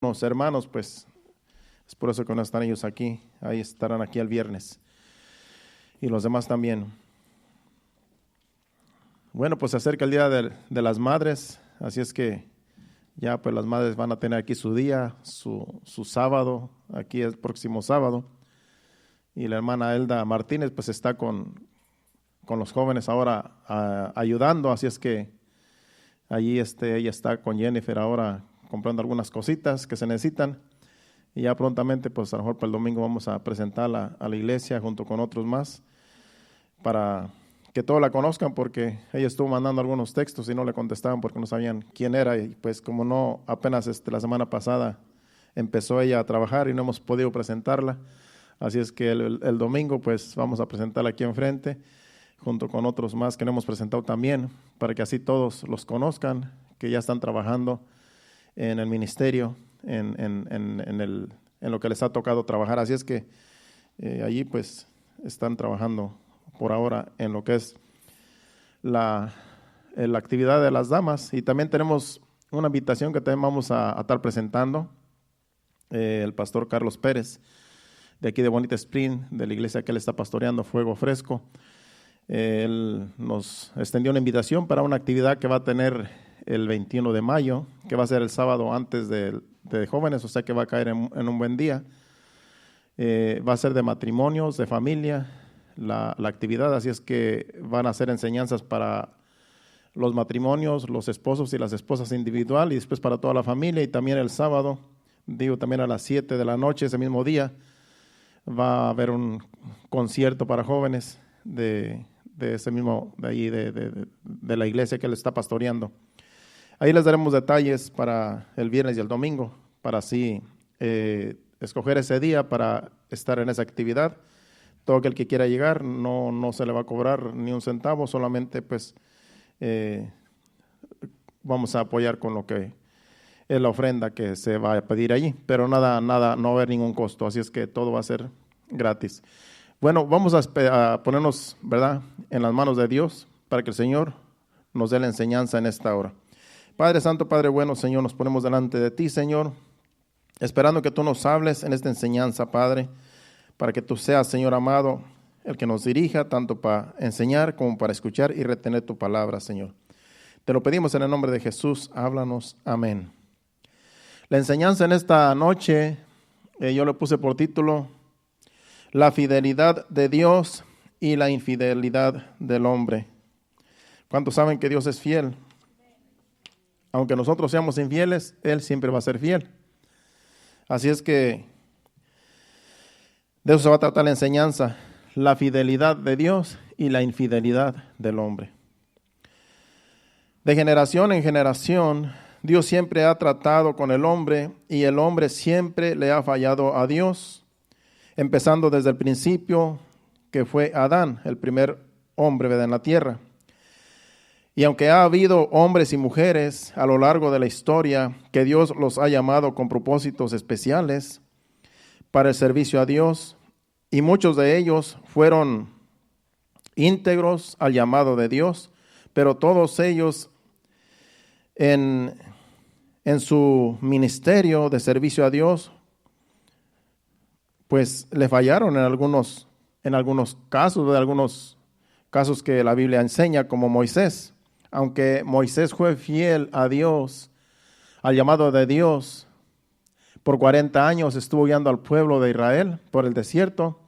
Los hermanos, pues es por eso que no están ellos aquí, ahí estarán aquí el viernes y los demás también. Bueno, pues se acerca el Día de las Madres, así es que ya pues las madres van a tener aquí su día, su sábado, aquí el próximo sábado, y la hermana Elda Martínez pues está con los jóvenes ahora ayudando, así es que allí ella está con Jennifer ahora comprando algunas cositas que se necesitan, y ya prontamente pues a lo mejor para el domingo vamos a presentarla a la iglesia junto con otros más, para que todos la conozcan, porque ella estuvo mandando algunos textos y no le contestaban porque no sabían quién era, y pues como no, apenas la semana pasada empezó ella a trabajar y no hemos podido presentarla, así es que el domingo pues vamos a presentarla aquí enfrente, junto con otros más que no hemos presentado también, para que así todos los conozcan, que ya están trabajando en el ministerio, en lo que les ha tocado trabajar, así es que allí pues están trabajando por ahora en lo que es la actividad de las damas. Y también tenemos una invitación que también vamos a estar presentando, el pastor Carlos Pérez, de aquí de Bonita Spring, de la iglesia que él está pastoreando, Fuego Fresco. Él nos extendió una invitación para una actividad que va a tener el 21 de mayo, que va a ser el sábado antes de jóvenes, o sea que va a caer en un buen día. Va a ser de matrimonios, de familia, la actividad, así es que van a hacer enseñanzas para los matrimonios, los esposos y las esposas individual, y después para toda la familia. Y también el sábado, también a las 7 de la noche, ese mismo día, va a haber un concierto para jóvenes de ese mismo, de ahí, de la iglesia que él está pastoreando. Ahí les daremos detalles para el viernes y el domingo, para así escoger ese día para estar en esa actividad. Todo aquel que quiera llegar, no se le va a cobrar ni un centavo, solamente pues vamos a apoyar con lo que es la ofrenda que se va a pedir allí, pero nada, no va a haber ningún costo, así es que todo va a ser gratis. Bueno, vamos a ponernos, ¿verdad?, en las manos de Dios para que el Señor nos dé la enseñanza en esta hora. Padre Santo, Padre bueno, Señor, nos ponemos delante de ti, Señor, esperando que tú nos hables en esta enseñanza, Padre, para que tú seas, Señor amado, el que nos dirija tanto para enseñar como para escuchar y retener tu palabra, Señor. Te lo pedimos en el nombre de Jesús, háblanos, amén. La enseñanza en esta noche, yo le puse por título, la fidelidad de Dios y la infidelidad del hombre. ¿Cuántos saben que Dios es fiel? Aunque nosotros seamos infieles, Él siempre va a ser fiel. Así es que de eso se va a tratar la enseñanza, la fidelidad de Dios y la infidelidad del hombre. De generación en generación, Dios siempre ha tratado con el hombre y el hombre siempre le ha fallado a Dios, empezando desde el principio, que fue Adán, el primer hombre en la tierra. Y aunque ha habido hombres y mujeres a lo largo de la historia que Dios los ha llamado con propósitos especiales para el servicio a Dios, y muchos de ellos fueron íntegros al llamado de Dios, pero todos ellos en su ministerio de servicio a Dios, pues le fallaron en algunos casos, de algunos casos que la Biblia enseña, como Moisés. Aunque Moisés fue fiel a Dios, al llamado de Dios, por 40 años estuvo guiando al pueblo de Israel por el desierto,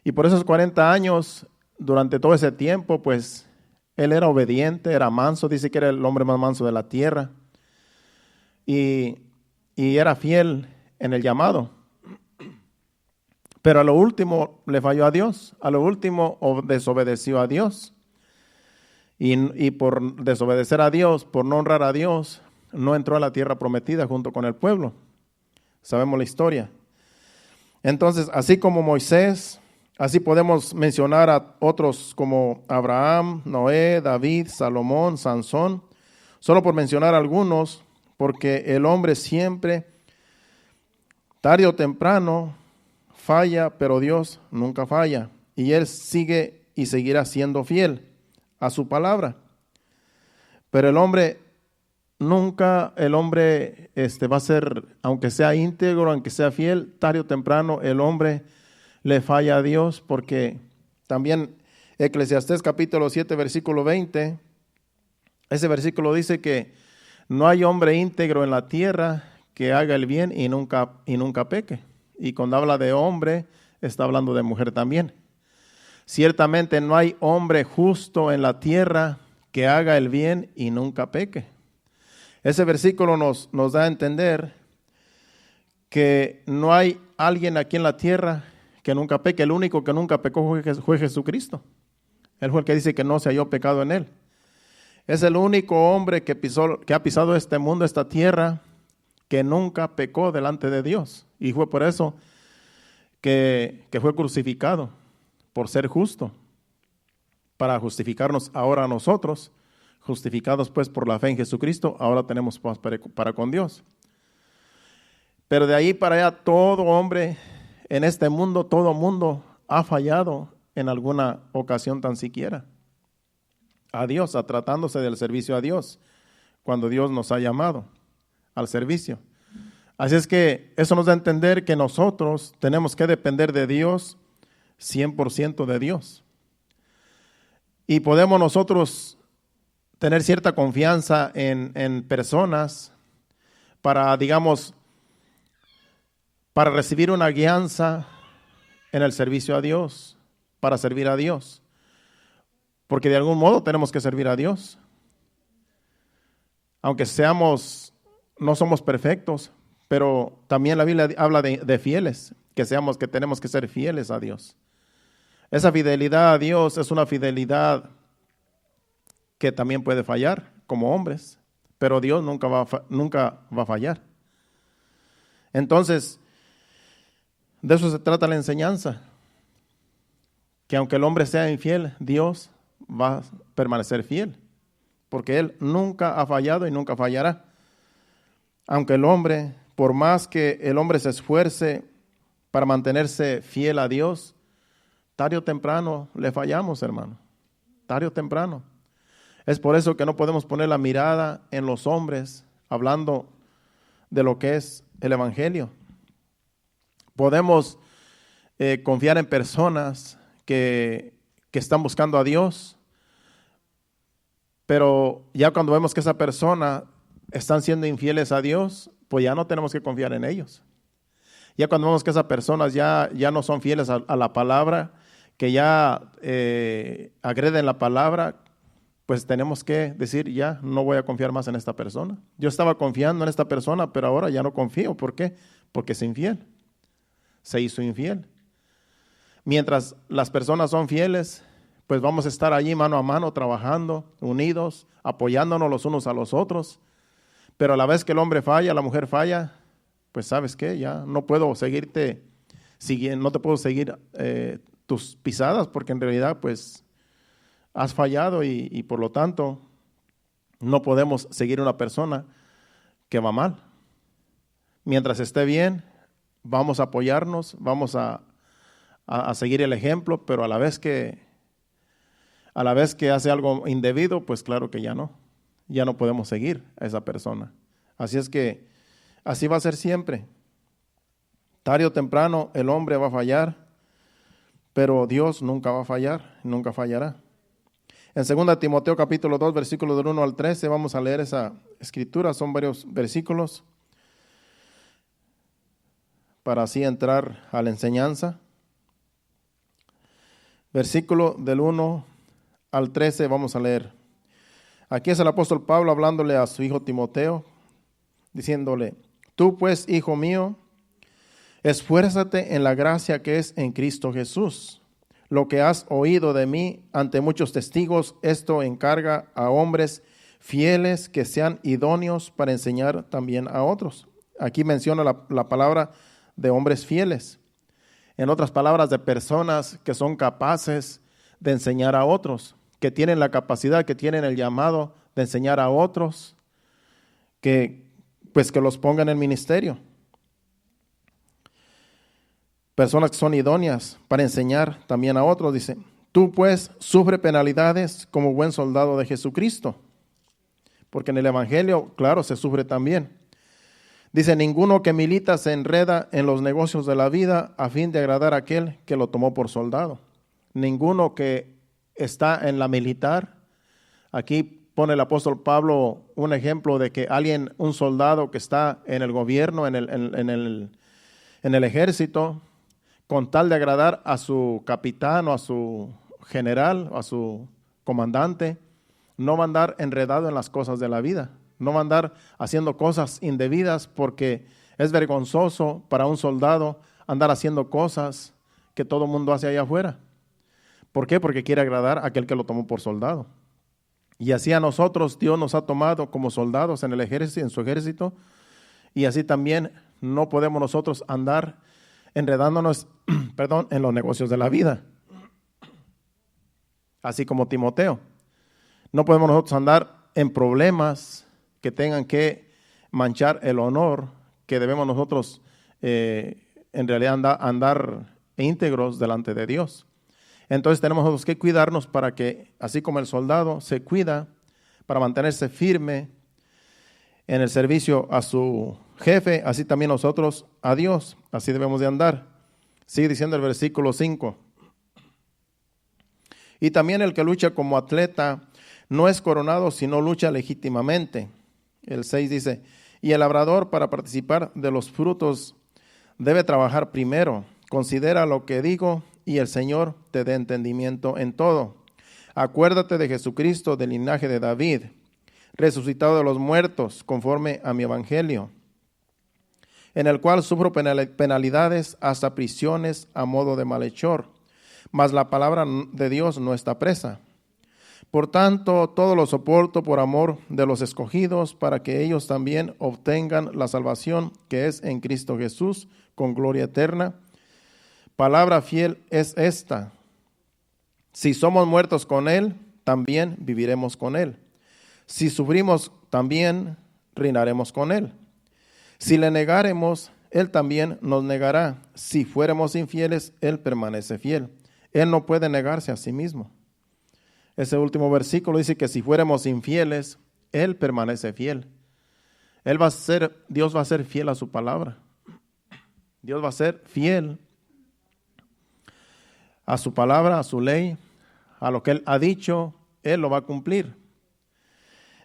y por esos 40 años, durante todo ese tiempo, pues él era obediente, era manso, dice que era el hombre más manso de la tierra, y era fiel en el llamado. Pero a lo último le falló a Dios, a lo último desobedeció a Dios. Y por desobedecer a Dios, por no honrar a Dios, no entró a la tierra prometida junto con el pueblo. Sabemos la historia. Entonces, así como Moisés, así podemos mencionar a otros como Abraham, Noé, David, Salomón, Sansón, solo por mencionar algunos, porque el hombre siempre, tarde o temprano, falla, pero Dios nunca falla. Y Él sigue y seguirá siendo fiel a su palabra. Pero el hombre nunca el hombre va a ser, aunque sea íntegro, aunque sea fiel, tarde o temprano el hombre le falla a Dios, porque también Eclesiastés capítulo 7, versículo 20, ese versículo dice que no hay hombre íntegro en la tierra que haga el bien y nunca peque. Y cuando habla de hombre, está hablando de mujer también. Ciertamente no hay hombre justo en la tierra que haga el bien y nunca peque. Ese versículo nos da a entender que no hay alguien aquí en la tierra que nunca peque. El único que nunca pecó fue Jesucristo. Él fue el que dice que no se halló pecado en él. Es el único hombre que ha pisado este mundo, esta tierra, que nunca pecó delante de Dios. Y fue por eso que fue crucificado, por ser justo, para justificarnos ahora a nosotros, justificados pues por la fe en Jesucristo, ahora tenemos paz para con Dios. Pero de ahí para allá todo hombre en este mundo, todo mundo ha fallado en alguna ocasión tan siquiera a Dios, tratándose del servicio a Dios, cuando Dios nos ha llamado al servicio. Así es que eso nos da a entender que nosotros tenemos que depender de Dios, 100% de Dios. Y podemos nosotros tener cierta confianza en personas para, digamos, para recibir una guianza en el servicio a Dios, para servir a Dios. Porque de algún modo tenemos que servir a Dios. Aunque no somos perfectos, pero también la Biblia habla de fieles, que tenemos que ser fieles a Dios. Esa fidelidad a Dios es una fidelidad que también puede fallar como hombres, pero Dios nunca va a fallar. Entonces, de eso se trata la enseñanza, que aunque el hombre sea infiel, Dios va a permanecer fiel, porque Él nunca ha fallado y nunca fallará. Aunque el hombre, por más que el hombre se esfuerce para mantenerse fiel a Dios, tarde o temprano le fallamos, hermano, tarde o temprano. Es por eso que no podemos poner la mirada en los hombres, hablando de lo que es el Evangelio. Podemos confiar en personas que están buscando a Dios, pero ya cuando vemos que esa persona están siendo infieles a Dios, pues ya no tenemos que confiar en ellos. Ya cuando vemos que esas personas ya no son fieles a la palabra, que ya agreden la palabra, pues tenemos que decir, ya no voy a confiar más en esta persona. Yo estaba confiando en esta persona, pero ahora ya no confío. ¿Por qué? Porque es infiel. Se hizo infiel. Mientras las personas son fieles, pues vamos a estar allí mano a mano, trabajando, unidos, apoyándonos los unos a los otros. Pero a la vez que el hombre falla, la mujer falla, pues ¿sabes qué? Ya no puedo seguirte siguiendo, no te puedo seguir tus pisadas, porque en realidad pues has fallado y por lo tanto no podemos seguir una persona que va mal. Mientras esté bien, vamos a apoyarnos, vamos a seguir el ejemplo, pero a la vez que hace algo indebido, pues claro que ya no podemos seguir a esa persona. Así es que así va a ser siempre. Tarde o temprano el hombre va a fallar, pero Dios nunca va a fallar, nunca fallará. En 2 Timoteo capítulo 2, versículos del 1 al 13, vamos a leer esa escritura, son varios versículos, para así entrar a la enseñanza. Versículo del 1 al 13 vamos a leer. Aquí es el apóstol Pablo hablándole a su hijo Timoteo, diciéndole: tú pues, hijo mío, esfuérzate en la gracia que es en Cristo Jesús. Lo que has oído de mí ante muchos testigos, esto encarga a hombres fieles que sean idóneos para enseñar también a otros. Aquí menciona la palabra de hombres fieles. En otras palabras, de personas que son capaces de enseñar a otros, que tienen la capacidad, que tienen el llamado de enseñar a otros, que los pongan en ministerio. Personas que son idóneas para enseñar también a otros. Dice: tú pues sufre penalidades como buen soldado de Jesucristo. porque en el Evangelio, claro, se sufre también. Dice, ninguno que milita se enreda en los negocios de la vida a fin de agradar a aquel que lo tomó por soldado. Ninguno que está en la militar. Aquí pone el apóstol Pablo un ejemplo de que un soldado que está en el gobierno, en el ejército, con tal de agradar a su capitán o a su general o a su comandante, no va a andar enredado en las cosas de la vida. No va a andar haciendo cosas indebidas, porque es vergonzoso para un soldado andar haciendo cosas que todo el mundo hace allá afuera. ¿Por qué? Porque quiere agradar a aquel que lo tomó por soldado. Y así a nosotros Dios nos ha tomado como soldados en el ejército, en su ejército, y así también no podemos nosotros andar enredándonos en los negocios de la vida. Así como Timoteo. No podemos nosotros andar en problemas que tengan que manchar el honor que debemos nosotros en realidad andar íntegros delante de Dios. Entonces tenemos nosotros que cuidarnos para que, así como el soldado se cuida para mantenerse firme en el servicio a su jefe, así también nosotros a Dios, así debemos de andar. Sigue diciendo el versículo 5. Y también el que lucha como atleta no es coronado, sino lucha legítimamente. El 6 dice, y el labrador para participar de los frutos debe trabajar primero. Considera lo que digo y el Señor te dé entendimiento en todo. Acuérdate de Jesucristo del linaje de David, resucitado de los muertos, conforme a mi evangelio, en el cual sufro penalidades hasta prisiones a modo de malhechor, mas la palabra de Dios no está presa. Por tanto, todo lo soporto por amor de los escogidos, para que ellos también obtengan la salvación que es en Cristo Jesús, con gloria eterna. Palabra fiel es esta: si somos muertos con Él, también viviremos con Él. Si sufrimos, también reinaremos con Él. Si le negáremos, Él también nos negará. Si fuéramos infieles, Él permanece fiel. Él no puede negarse a sí mismo. Ese último versículo dice que si fuéramos infieles, Él permanece fiel. Dios va a ser fiel a su palabra. Dios va a ser fiel a su palabra, a su ley, a lo que Él ha dicho, Él lo va a cumplir.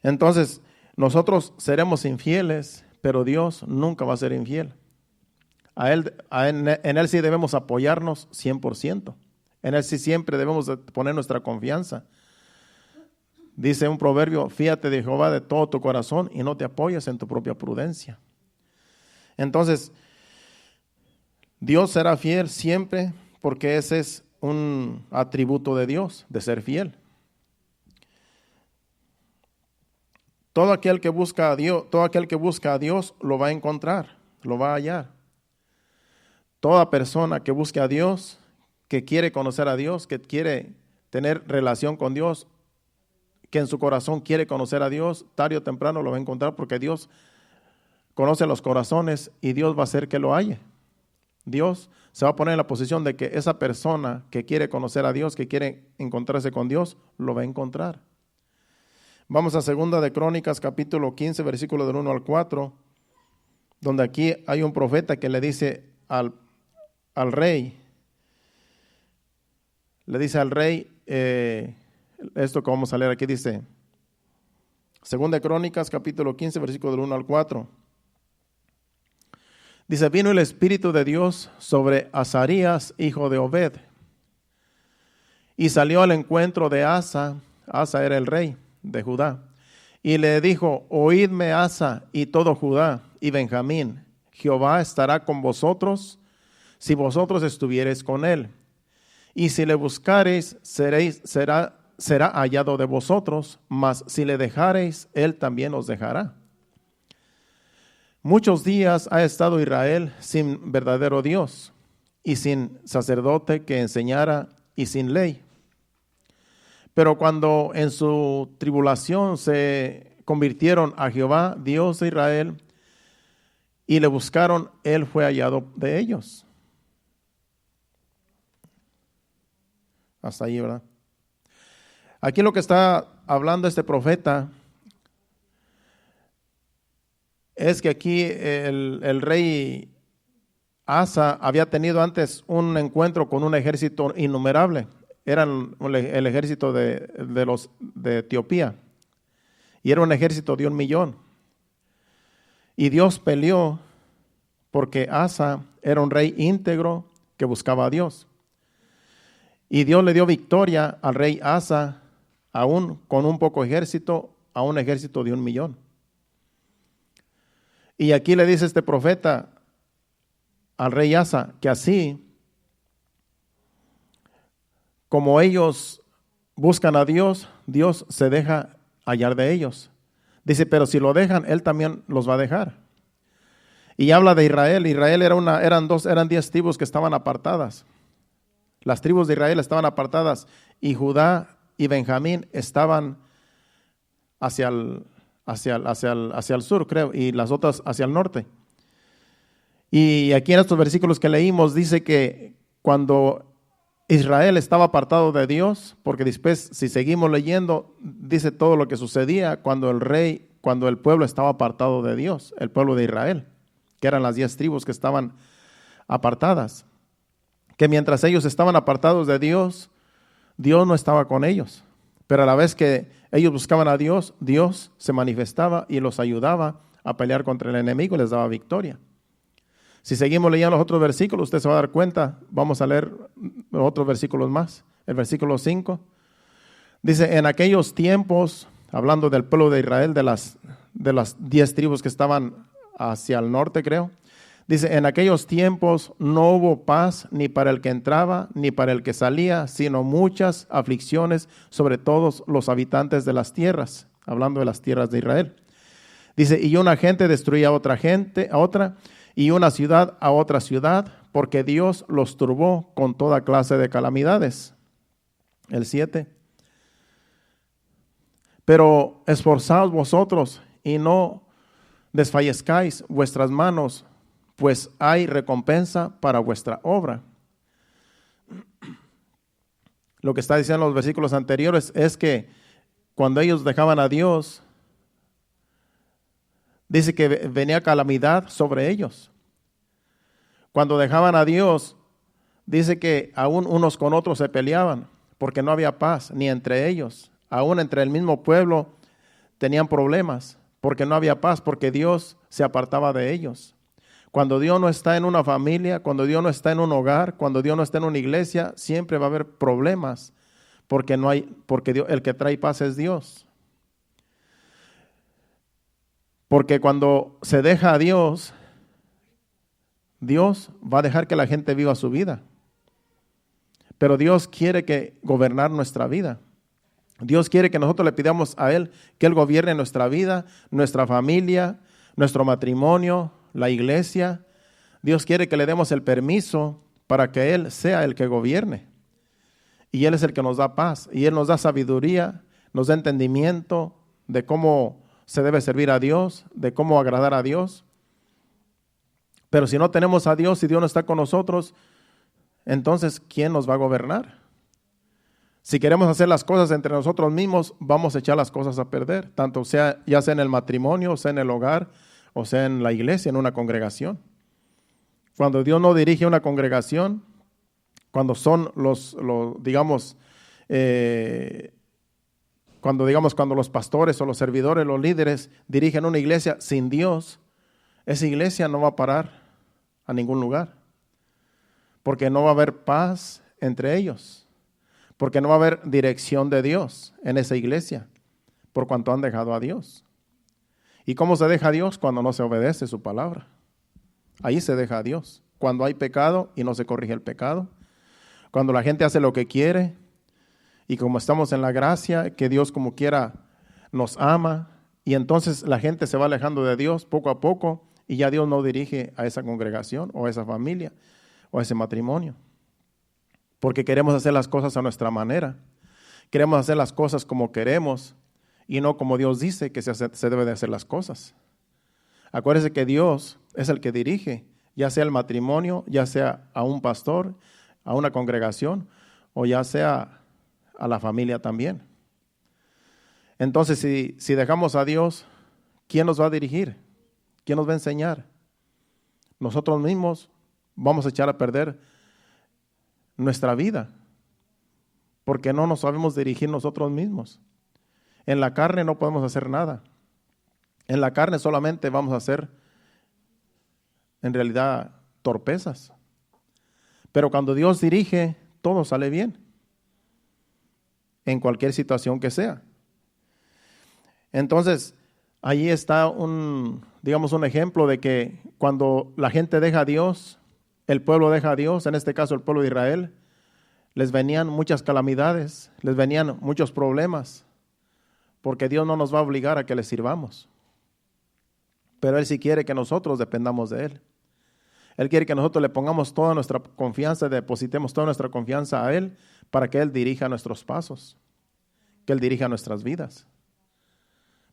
Entonces, nosotros seremos infieles, pero Dios nunca va a ser infiel. En Él sí debemos apoyarnos 100%. En Él sí siempre debemos de poner nuestra confianza. Dice un proverbio, fíate de Jehová de todo tu corazón y no te apoyes en tu propia prudencia. Entonces, Dios será fiel siempre, porque ese es un atributo de Dios, de ser fiel. Todo aquel que busca a Dios lo va a encontrar, lo va a hallar. Toda persona que busque a Dios, que quiere conocer a Dios, que quiere tener relación con Dios, que en su corazón quiere conocer a Dios, tarde o temprano lo va a encontrar, porque Dios conoce los corazones y Dios va a hacer que lo halle. Dios se va a poner en la posición de que esa persona que quiere conocer a Dios, que quiere encontrarse con Dios, lo va a encontrar. Vamos a 2 de Crónicas, capítulo 15, versículo del 1 al 4, donde aquí hay un profeta que le dice al rey, esto que vamos a leer aquí dice, 2 de Crónicas, capítulo 15, versículo del 1 al 4. Dice, vino el Espíritu de Dios sobre Azarías, hijo de Obed, y salió al encuentro de Asa. Asa era el rey de Judá, y le dijo, oídme Asa y todo Judá y Benjamín, Jehová estará con vosotros si vosotros estuviereis con él, y si le buscareis será hallado de vosotros, mas si le dejareis, él también os dejará. Muchos días ha estado Israel sin verdadero Dios y sin sacerdote que enseñara y sin ley. Pero cuando en su tribulación se convirtieron a Jehová, Dios de Israel, y le buscaron, él fue hallado de ellos. Hasta ahí, ¿verdad? Aquí lo que está hablando este profeta es que aquí el rey Asa había tenido antes un encuentro con un ejército innumerable. Eran el ejército de Etiopía. Y era un ejército de 1,000,000. Y Dios peleó porque Asa era un rey íntegro que buscaba a Dios. Y Dios le dio victoria al rey Asa, aún con un poco ejército, a un ejército de 1,000,000. Y aquí le dice este profeta al rey Asa que así como ellos buscan a Dios, Dios se deja hallar de ellos. Dice, pero si lo dejan, Él también los va a dejar. Y habla de Israel. Israel eran 10 tribus que estaban apartadas. Las tribus de Israel estaban apartadas y Judá y Benjamín estaban hacia el sur, creo, y las otras hacia el norte. Y aquí en estos versículos que leímos dice que cuando Israel estaba apartado de Dios, porque después, si seguimos leyendo, dice todo lo que sucedía cuando el pueblo estaba apartado de Dios, el pueblo de Israel, que eran las 10 tribus que estaban apartadas. Que mientras ellos estaban apartados de Dios, Dios no estaba con ellos. Pero a la vez que ellos buscaban a Dios, Dios se manifestaba y los ayudaba a pelear contra el enemigo y les daba victoria. Si seguimos leyendo los otros versículos, usted se va a dar cuenta. Vamos a leer otros versículos más. El versículo 5 dice, en aquellos tiempos, hablando del pueblo de Israel, de las 10 tribus que estaban hacia el norte, creo. Dice, en aquellos tiempos no hubo paz ni para el que entraba ni para el que salía, sino muchas aflicciones sobre todos los habitantes de las tierras, hablando de las tierras de Israel. Dice, y una gente destruía a otra, y una ciudad a otra ciudad, porque Dios los turbó con toda clase de calamidades. El 7. Pero esforzaos vosotros y no desfallezcáis vuestras manos, pues hay recompensa para vuestra obra. Lo que está diciendo en los versículos anteriores es que cuando ellos dejaban a Dios, dice que venía calamidad sobre ellos. Cuando dejaban a Dios, dice que aún unos con otros se peleaban, porque no había paz ni entre ellos. Aún entre el mismo pueblo tenían problemas, porque no había paz, porque Dios se apartaba de ellos. Cuando Dios no está en una familia, cuando Dios no está en un hogar, cuando Dios no está en una iglesia, siempre va a haber problemas, porque Dios, el que trae paz es Dios. Porque cuando se deja a Dios, Dios va a dejar que la gente viva su vida. Pero Dios quiere gobernar nuestra vida. Dios quiere que nosotros le pidamos a Él que Él gobierne nuestra vida, nuestra familia, nuestro matrimonio, la iglesia. Dios quiere que le demos el permiso para que Él sea el que gobierne. Y Él es el que nos da paz. Y Él nos da sabiduría, nos da entendimiento de cómo se debe servir a Dios, de cómo agradar a Dios. Pero si no tenemos a Dios y Dios no está con nosotros, entonces ¿quién nos va a gobernar? Si queremos hacer las cosas entre nosotros mismos, vamos a echar las cosas a perder, tanto ya sea en el matrimonio, sea en el hogar, o sea en la iglesia, en una congregación. Cuando Dios no dirige una congregación, cuando son cuando los pastores o los servidores, los líderes dirigen una iglesia sin Dios, esa iglesia no va a parar a ningún lugar, porque no va a haber paz entre ellos, porque no va a haber dirección de Dios en esa iglesia, por cuanto han dejado a Dios. ¿Y cómo se deja a Dios? Cuando no se obedece su palabra. Ahí se deja a Dios. Cuando hay pecado y no se corrige el pecado. Cuando la gente hace lo que quiere y como estamos en la gracia, que Dios como quiera nos ama, y entonces la gente se va alejando de Dios poco a poco y ya Dios no dirige a esa congregación o a esa familia o a ese matrimonio. Porque queremos hacer las cosas a nuestra manera. Queremos hacer las cosas como queremos y no como Dios dice que se debe de hacer las cosas. Acuérdese que Dios es el que dirige, ya sea el matrimonio, ya sea a un pastor, a una congregación, o ya sea a la familia también. Entonces, si dejamos a Dios, ¿quién nos va a dirigir? ¿Quién nos va a enseñar? Nosotros mismos vamos a echar a perder nuestra vida, porque no nos sabemos dirigir nosotros mismos. En la carne no podemos hacer nada. En la carne solamente vamos a hacer, en realidad, torpezas. Pero cuando Dios dirige, todo sale bien, en cualquier situación que sea. Entonces, allí está un ejemplo de que cuando la gente deja a Dios, el pueblo deja a Dios, en este caso el pueblo de Israel, les venían muchas calamidades, les venían muchos problemas, porque Dios no nos va a obligar a que le sirvamos. Pero Él sí quiere que nosotros dependamos de Él. Él quiere que nosotros le pongamos toda nuestra confianza, depositemos toda nuestra confianza a Él para que Él dirija nuestros pasos, que Él dirija nuestras vidas.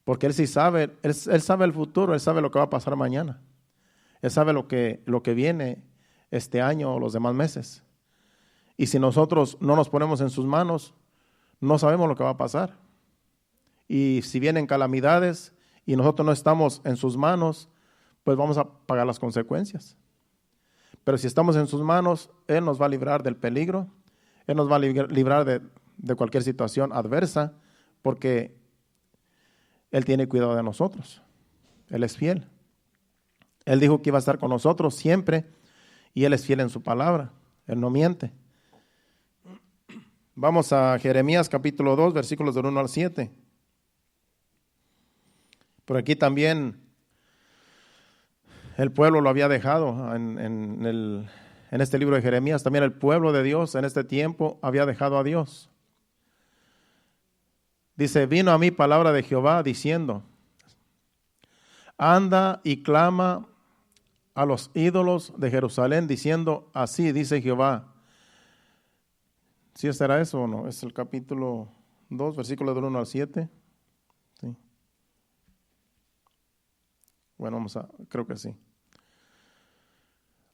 Porque Él sí sabe, Él sabe el futuro, Él sabe lo que va a pasar mañana. Él sabe lo que viene este año o los demás meses. Y si nosotros no nos ponemos en sus manos, no sabemos lo que va a pasar. Y si vienen calamidades y nosotros no estamos en sus manos, pues vamos a pagar las consecuencias. Pero si estamos en sus manos, Él nos va a librar del peligro, Él nos va a librar de cualquier situación adversa, porque Él tiene cuidado de nosotros. Él es fiel. Él dijo que iba a estar con nosotros siempre y Él es fiel en su palabra. Él no miente. Vamos a Jeremías capítulo 2, versículos del 1 al 7. Por aquí también el pueblo lo había dejado en este libro de Jeremías. También el pueblo de Dios en este tiempo había dejado a Dios. Dice, vino a mí palabra de Jehová diciendo, anda y clama a los ídolos de Jerusalén, diciendo, así dice Jehová. ¿Sí será eso o no? Es el capítulo 2, versículos del 1 al 7. Sí. Bueno, creo que sí.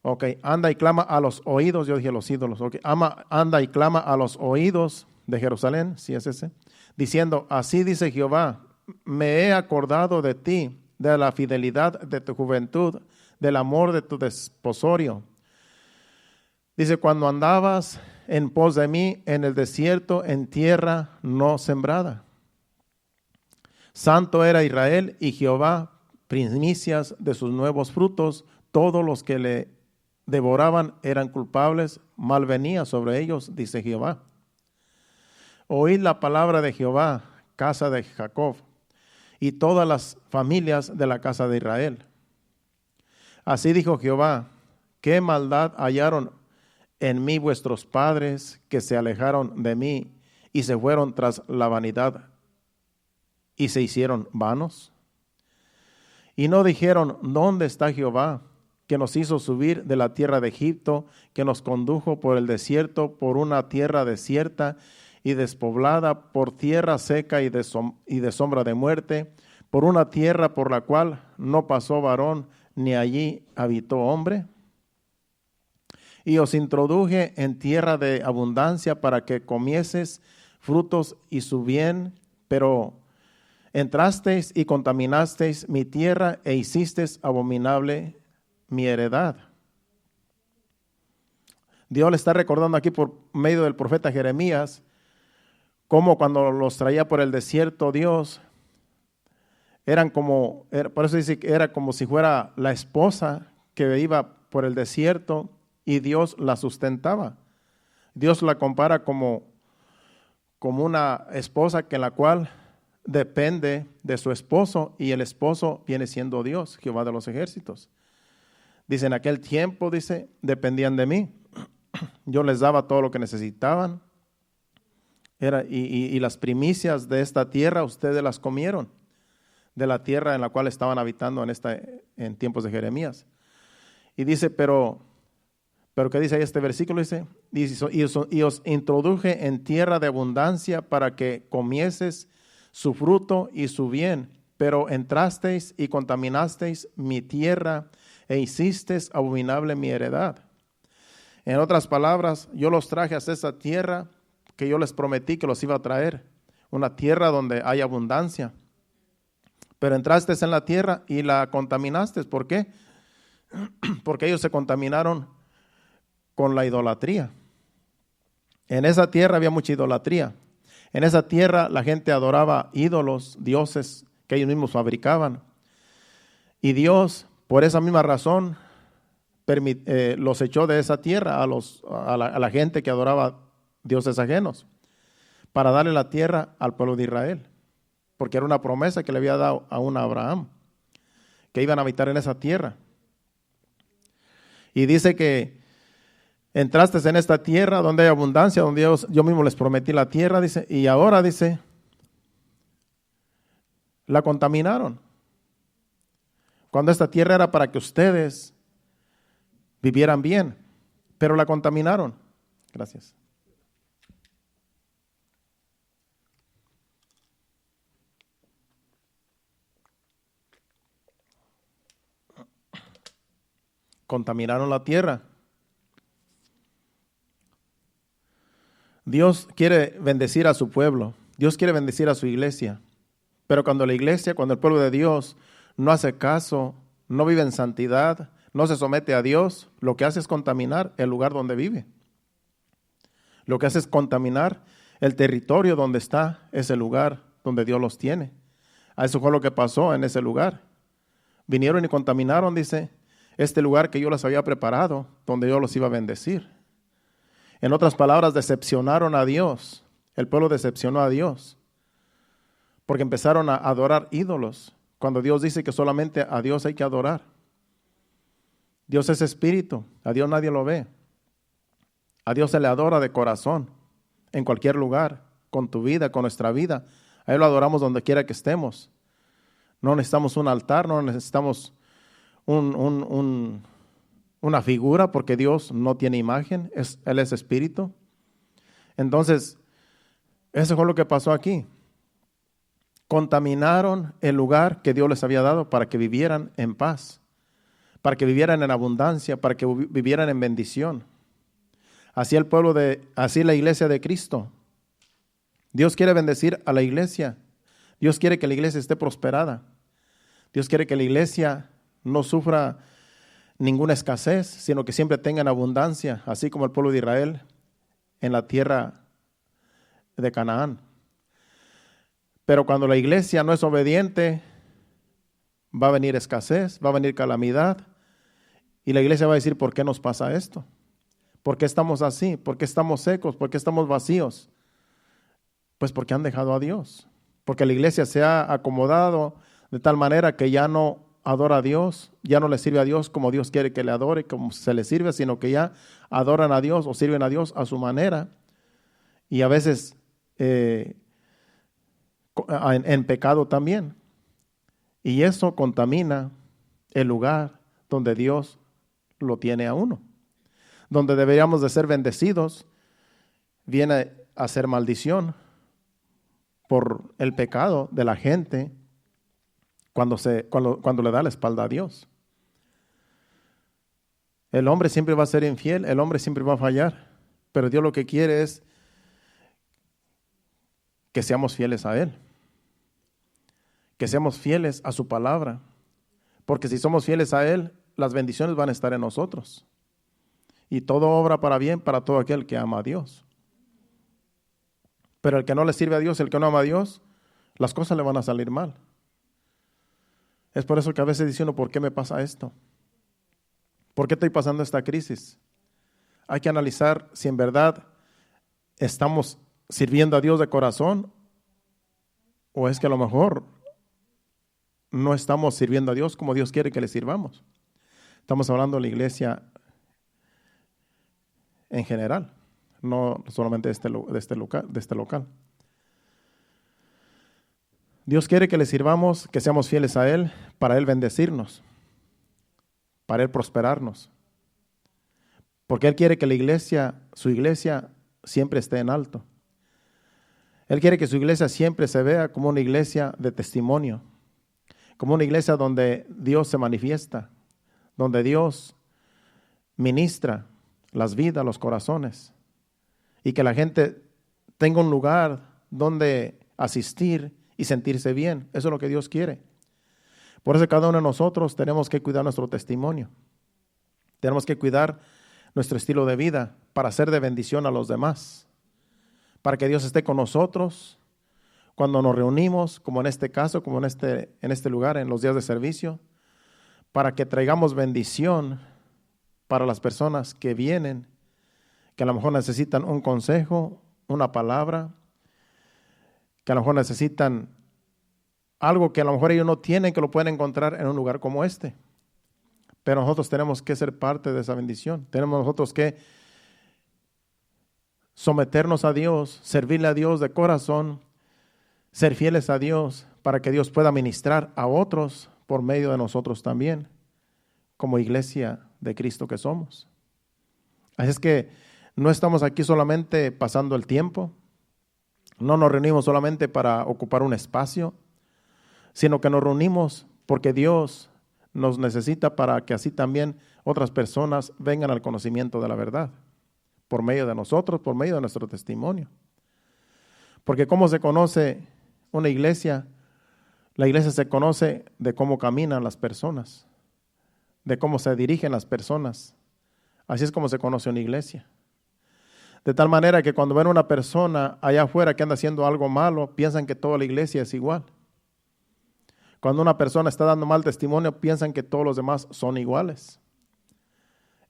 Ok, anda y clama a los oídos, yo dije los ídolos. Ok, anda y clama a los oídos de Jerusalén, sí es ese, diciendo, así dice Jehová, me he acordado de ti, de la fidelidad de tu juventud, del amor de tu desposorio. Dice, cuando andabas en pos de mí en el desierto, en tierra no sembrada. Santo era Israel y Jehová, primicias de sus nuevos frutos, todos los que le devoraban eran culpables, mal venía sobre ellos, dice Jehová. Oíd la palabra de Jehová, casa de Jacob, y todas las familias de la casa de Israel. Así dijo Jehová, qué maldad hallaron en mí vuestros padres, que se alejaron de mí y se fueron tras la vanidad y se hicieron vanos. Y no dijeron, ¿dónde está Jehová, que nos hizo subir de la tierra de Egipto, que nos condujo por el desierto, por una tierra desierta y despoblada, por tierra seca y de sombra de muerte, por una tierra por la cual no pasó varón, ni allí habitó hombre? Y os introduje en tierra de abundancia para que comieses frutos y su bien, pero entrasteis y contaminasteis mi tierra e hicisteis abominable mi heredad. Dios le está recordando aquí por medio del profeta Jeremías cómo cuando los traía por el desierto Dios, por eso dice que era como si fuera la esposa que iba por el desierto y Dios la sustentaba. Dios la compara como una esposa que la cual depende de su esposo y el esposo viene siendo Dios, Jehová de los ejércitos. Dice, en aquel tiempo, dice, dependían de mí. Yo les daba todo lo que necesitaban. Y las primicias de esta tierra ustedes las comieron, de la tierra en la cual estaban habitando en tiempos de Jeremías. Y dice, pero ¿qué dice ahí este versículo? Dice, y os introduje en tierra de abundancia para que comieses su fruto y su bien, pero entrasteis y contaminasteis mi tierra e hicisteis abominable mi heredad. En otras palabras, yo los traje hasta esa tierra que yo les prometí que los iba a traer, una tierra donde hay abundancia. pero entraste en la tierra y la contaminaste. ¿Por qué? Porque ellos se contaminaron con la idolatría. En esa tierra había mucha idolatría. En esa tierra la gente adoraba ídolos, dioses que ellos mismos fabricaban. Y Dios, por esa misma razón, los echó de esa tierra a la gente que adoraba dioses ajenos, para darle la tierra al pueblo de Israel, porque era una promesa que le había dado a Abraham, que iban a habitar en esa tierra. Y dice que entraste en esta tierra donde hay abundancia, donde yo mismo les prometí la tierra, dice, y ahora, dice, la contaminaron. Cuando esta tierra era para que ustedes vivieran bien, pero la contaminaron. Gracias. Contaminaron la tierra. Dios quiere bendecir a su pueblo. Dios quiere bendecir a su iglesia. Pero cuando la iglesia, cuando el pueblo de Dios no hace caso, no vive en santidad, no se somete a Dios, lo que hace es contaminar el lugar donde vive. Lo que hace es contaminar el territorio donde está ese lugar donde Dios los tiene. A eso fue lo que pasó en ese lugar. Vinieron y contaminaron, dice, este lugar que yo les había preparado, donde yo los iba a bendecir. En otras palabras, decepcionaron a Dios. El pueblo decepcionó a Dios, porque empezaron a adorar ídolos, cuando Dios dice que solamente a Dios hay que adorar. Dios es espíritu, a Dios nadie lo ve. A Dios se le adora de corazón, en cualquier lugar, con tu vida, con nuestra vida. A Él lo adoramos donde quiera que estemos. No necesitamos un altar, no necesitamos una figura, porque Dios no tiene imagen, Él es espíritu. Entonces, eso fue lo que pasó aquí. Contaminaron el lugar que Dios les había dado para que vivieran en paz, para que vivieran en abundancia, para que vivieran en bendición. Así así la iglesia de Cristo. Dios quiere bendecir a la iglesia. Dios quiere que la iglesia esté prosperada. Dios quiere que la iglesia no sufra ninguna escasez, sino que siempre tenga en abundancia, así como el pueblo de Israel en la tierra de Canaán. Pero cuando la iglesia no es obediente, va a venir escasez, va a venir calamidad, y la iglesia va a decir, ¿por qué nos pasa esto? ¿Por qué estamos así? ¿Por qué estamos secos? ¿Por qué estamos vacíos? Pues porque han dejado a Dios, porque la iglesia se ha acomodado de tal manera que ya no adora a Dios, ya no le sirve a Dios como Dios quiere que le adore, como se le sirve, sino que ya adoran a Dios o sirven a Dios a su manera, y a veces en pecado también. Y eso contamina el lugar donde Dios lo tiene a uno. Donde deberíamos de ser bendecidos, viene a ser maldición por el pecado de la gente cuando le da la espalda a Dios. El hombre siempre va a ser infiel, el hombre siempre va a fallar, pero Dios lo que quiere es que seamos fieles a Él, que seamos fieles a su palabra, porque si somos fieles a Él, las bendiciones van a estar en nosotros. Y todo obra para bien para todo aquel que ama a Dios. Pero el que no le sirve a Dios, el que no ama a Dios, las cosas le van a salir mal. Es por eso que a veces dice uno, ¿por qué me pasa esto? ¿Por qué estoy pasando esta crisis? Hay que analizar si en verdad estamos sirviendo a Dios de corazón, o es que a lo mejor no estamos sirviendo a Dios como Dios quiere que le sirvamos. Estamos hablando de la iglesia en general, no solamente de este local. Dios quiere que le sirvamos, que seamos fieles a Él, para Él bendecirnos, para Él prosperarnos. Porque Él quiere que la iglesia, su iglesia, siempre esté en alto. Él quiere que su iglesia siempre se vea como una iglesia de testimonio, como una iglesia donde Dios se manifiesta, donde Dios ministra las vidas, los corazones, y que la gente tenga un lugar donde asistir y sentirse bien. Eso es lo que Dios quiere. Por eso cada uno de nosotros tenemos que cuidar nuestro testimonio. Tenemos que cuidar nuestro estilo de vida para ser de bendición a los demás. Para que Dios esté con nosotros cuando nos reunimos, como en este caso, como en este lugar, en los días de servicio, para que traigamos bendición para las personas que vienen, que a lo mejor necesitan un consejo, una palabra, que a lo mejor necesitan algo que a lo mejor ellos no tienen, que lo pueden encontrar en un lugar como este. Pero nosotros tenemos que ser parte de esa bendición. Tenemos nosotros que someternos a Dios, servirle a Dios de corazón, ser fieles a Dios para que Dios pueda ministrar a otros por medio de nosotros también, como iglesia de Cristo que somos. Así es que no estamos aquí solamente pasando el tiempo, no nos reunimos solamente para ocupar un espacio, sino que nos reunimos porque Dios nos necesita para que así también otras personas vengan al conocimiento de la verdad, por medio de nosotros, por medio de nuestro testimonio. Porque ¿cómo se conoce una iglesia? La iglesia se conoce de cómo caminan las personas, de cómo se dirigen las personas. Así es como se conoce una iglesia. De tal manera que cuando ven a una persona allá afuera que anda haciendo algo malo, piensan que toda la iglesia es igual. Cuando una persona está dando mal testimonio, piensan que todos los demás son iguales.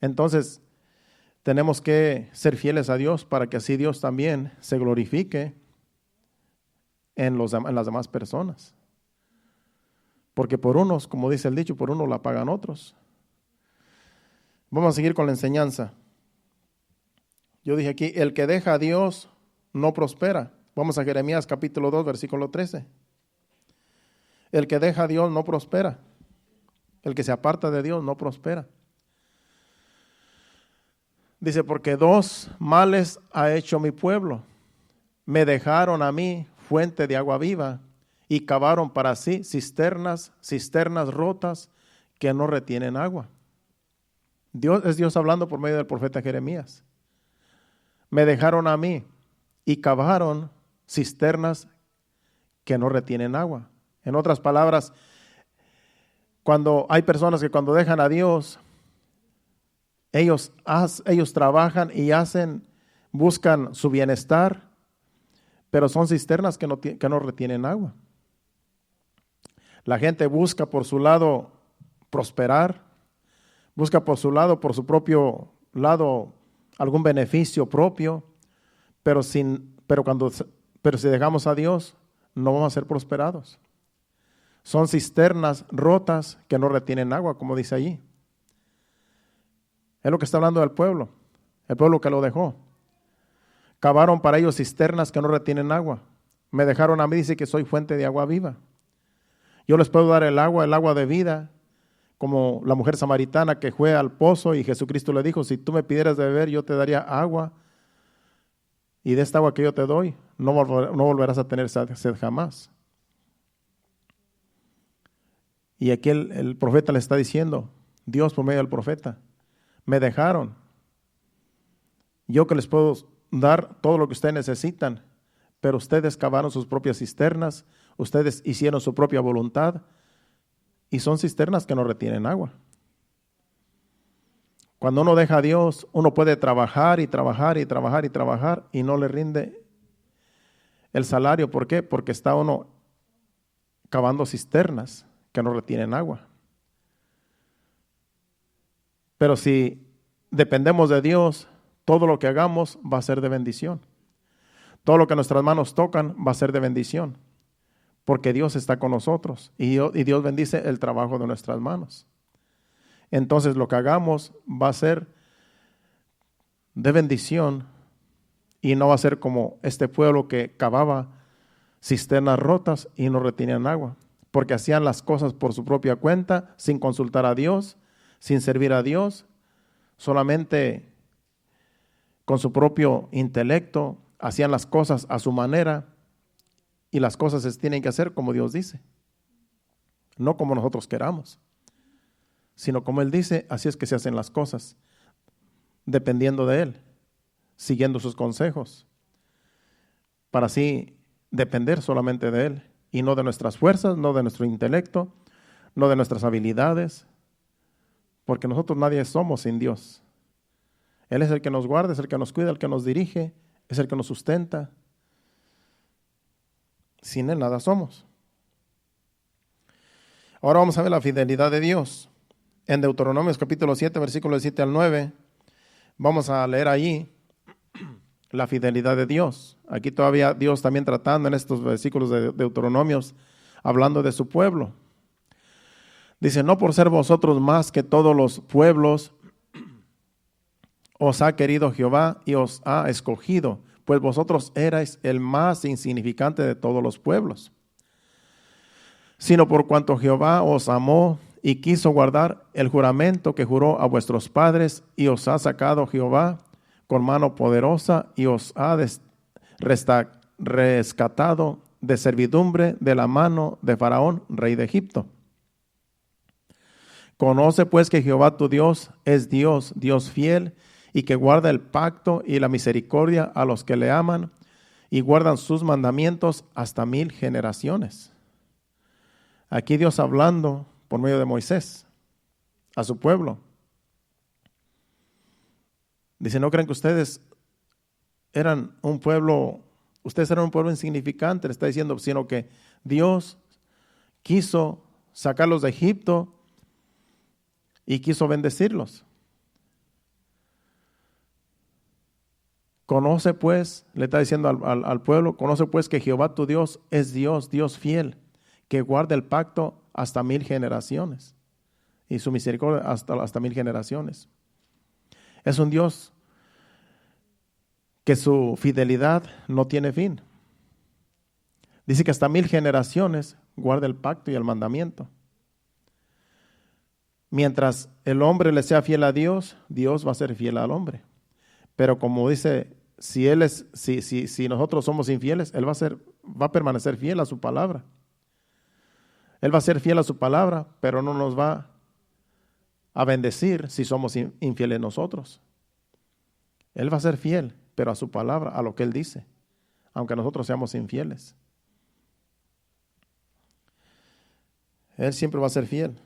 Entonces, tenemos que ser fieles a Dios para que así Dios también se glorifique en las demás personas. Porque por unos, como dice el dicho, por unos la pagan otros. Vamos a seguir con la enseñanza. Yo dije aquí, el que deja a Dios no prospera. Vamos a Jeremías capítulo 2, versículo 13. El que deja a Dios no prospera. El que se aparta de Dios no prospera. Dice, porque dos males ha hecho mi pueblo. Me dejaron a mí fuente de agua viva y cavaron para sí cisternas rotas que no retienen agua. Es Dios hablando por medio del profeta Jeremías. Me dejaron a mí y cavaron cisternas que no retienen agua. En otras palabras, cuando hay personas que cuando dejan a Dios, ellos trabajan y buscan su bienestar, pero son cisternas que no retienen agua. La gente busca por su lado prosperar, busca por su propio lado algún beneficio propio, pero si dejamos a Dios, no vamos a ser prosperados. Son cisternas rotas que no retienen agua, como dice allí. Es lo que está hablando del pueblo, el pueblo que lo dejó. Cavaron para ellos cisternas que no retienen agua. Me dejaron a mí, dice que soy fuente de agua viva. Yo les puedo dar el agua de vida, como la mujer samaritana que fue al pozo y Jesucristo le dijo, si tú me pidieras de beber, yo te daría agua. Y de esta agua que yo te doy, no volverás a tener sed jamás. Y aquí el profeta le está diciendo, Dios por medio del profeta, me dejaron. Yo que les puedo dar todo lo que ustedes necesitan, pero ustedes cavaron sus propias cisternas, ustedes hicieron su propia voluntad y son cisternas que no retienen agua. Cuando uno deja a Dios, uno puede trabajar y trabajar y trabajar y trabajar y no le rinde el salario. ¿Por qué? Porque está uno cavando cisternas que no retienen agua. Pero si dependemos de Dios, todo lo que hagamos va a ser de bendición. Todo lo que nuestras manos tocan va a ser de bendición. Porque Dios está con nosotros y Dios bendice el trabajo de nuestras manos. Entonces lo que hagamos va a ser de bendición y no va a ser como este pueblo que cavaba cisternas rotas y no retenían agua. Porque hacían las cosas por su propia cuenta, sin consultar a Dios, sin servir a Dios, solamente con su propio intelecto, hacían las cosas a su manera y las cosas se tienen que hacer como Dios dice, no como nosotros queramos, sino como Él dice, así es que se hacen las cosas, dependiendo de Él, siguiendo sus consejos, para así depender solamente de Él y no de nuestras fuerzas, no de nuestro intelecto, no de nuestras habilidades, porque nosotros nadie somos sin Dios. Él es el que nos guarda, es el que nos cuida, el que nos dirige, es el que nos sustenta. Sin Él nada somos. Ahora vamos a ver la fidelidad de Dios. En Deuteronomios capítulo 7, versículos 7 al 9, vamos a leer allí la fidelidad de Dios. Aquí todavía Dios también tratando en estos versículos de Deuteronomios, hablando de su pueblo. Dice, no por ser vosotros más que todos los pueblos, os ha querido Jehová y os ha escogido, pues vosotros erais el más insignificante de todos los pueblos, sino por cuanto Jehová os amó y quiso guardar el juramento que juró a vuestros padres, y os ha sacado Jehová con mano poderosa y os ha rescatado de servidumbre de la mano de Faraón, rey de Egipto. Conoce pues que Jehová tu Dios es Dios, Dios fiel, y que guarda el pacto y la misericordia a los que le aman y guardan sus mandamientos hasta 1000 generaciones. Aquí Dios hablando por medio de Moisés a su pueblo. Dice, no crean que ustedes eran un pueblo insignificante, le está diciendo, sino que Dios quiso sacarlos de Egipto y quiso bendecirlos. Conoce pues, le está diciendo al pueblo, conoce pues que Jehová tu Dios es Dios, Dios fiel, que guarda el pacto hasta 1000 generaciones y su misericordia hasta 1000 generaciones. Es un Dios que su fidelidad no tiene fin. Dice que hasta 1000 generaciones guarda el pacto y el mandamiento. Mientras el hombre le sea fiel a Dios, Dios va a ser fiel al hombre. Pero como dice, si nosotros somos infieles, Él va a permanecer fiel a su palabra. Él va a ser fiel a su palabra, pero no nos va a bendecir si somos infieles nosotros. Él va a ser fiel, pero a su palabra, a lo que Él dice, aunque nosotros seamos infieles. Él siempre va a ser fiel.